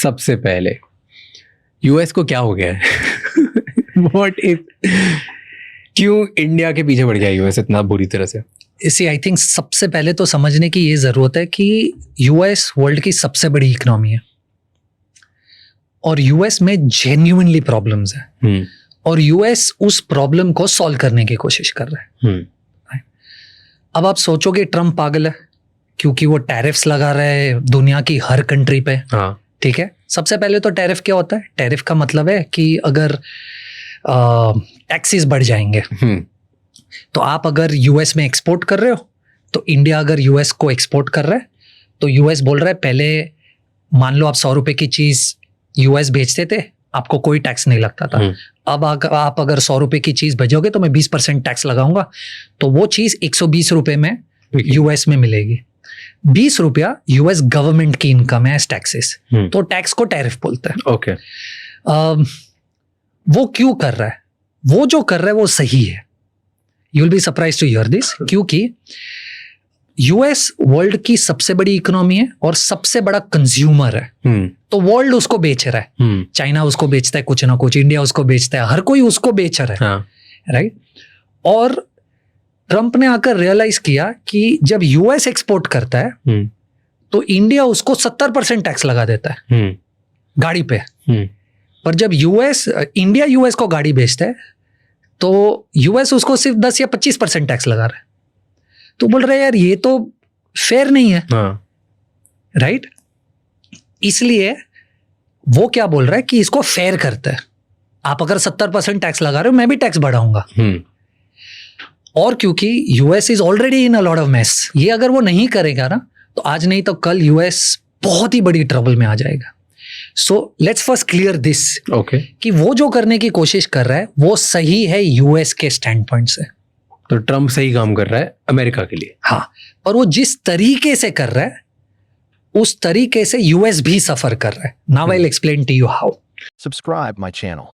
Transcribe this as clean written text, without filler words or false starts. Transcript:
सबसे पहले यूएस को क्या हो गया है? व्हाट इज, क्यों इंडिया के पीछे पड़ गया यूएस इतना बुरी तरह से? इसी आई थिंक सबसे पहले तो समझने की ये ज़रूरत है कि यूएस वर्ल्ड की सबसे बड़ी इकोनॉमी है और यूएस में जेन्युइनली प्रॉब्लम्स हैं और यूएस उस प्रॉब्लम को सॉल्व करने की कोशिश कर रहा है। अब आप सोचोगे ट्रम्प पागल है क्योंकि वो टैरिफ्स लगा रहा है दुनिया की हर कंट्री पे। हाँ, ठीक है, सबसे पहले तो टैरिफ क्या होता है? टैरिफ का मतलब है कि अगर टैक्सेस बढ़ जाएंगे तो आप अगर यूएस में एक्सपोर्ट कर रहे हो तो इंडिया अगर यूएस को एक्सपोर्ट कर रहा है तो यूएस बोल रहा है पहले मान लो आप 100 रुपए की चीज यूएस भेजते थे, आपको कोई टैक्स नहीं लगता था। अब आप अगर 100 रुपए की चीज भेजोगे तो मैं 20% टैक्स लगाऊंगा, तो वो चीज 120 रुपए में यूएस में मिलेगी। 20 रुपया यूएस गवर्नमेंट की इनकम है एज टैक्सेस, तो टैक्स को टैरिफ बोलते हैं। ओके। वो क्यों कर रहा है? वो जो कर रहा है वो सही है। You will be surprised to hear this, क्योंकि यूएस वर्ल्ड की सबसे बड़ी इकोनॉमी है और सबसे बड़ा कंज्यूमर है। तो वर्ल्ड उसको बेच रहा है, चाइना उसको बेचता है कुछ ना कुछ, इंडिया उसको बेचता है, हर कोई उसको बेच रहा है, राइट? और ट्रंप ने आकर रियलाइज किया कि जब यूएस एक्सपोर्ट करता है तो इंडिया उसको 70% टैक्स लगा देता है गाड़ी पे। पर जब इंडिया यूएस को गाड़ी बेचता है तो यूएस उसको सिर्फ 10 या 25% टैक्स लगा रहा है। तो बोल रहे यार ये तो फेयर नहीं है, राइट? इसलिए वो क्या बोल रहा है कि इसको फेयर करता है। आप अगर 70% टैक्स लगा रहे हो, मैं भी टैक्स बढ़ाऊंगा। और क्योंकि US is already in a lot of mess, ये अगर वो नहीं करेगा ना तो आज नहीं तो कल यूएस बहुत ही बड़ी ट्रबल में आ जाएगा। So let's first clear this, कि वो जो करने की कोशिश कर रहा है वो सही है यूएस के स्टैंड पॉइंट से। तो ट्रम्प सही काम कर रहा है अमेरिका के लिए। हाँ, पर वो जिस तरीके से कर रहा है उस तरीके से यूएस भी सफर कर रहा है। Now I will explain to you how. Subscribe my channel.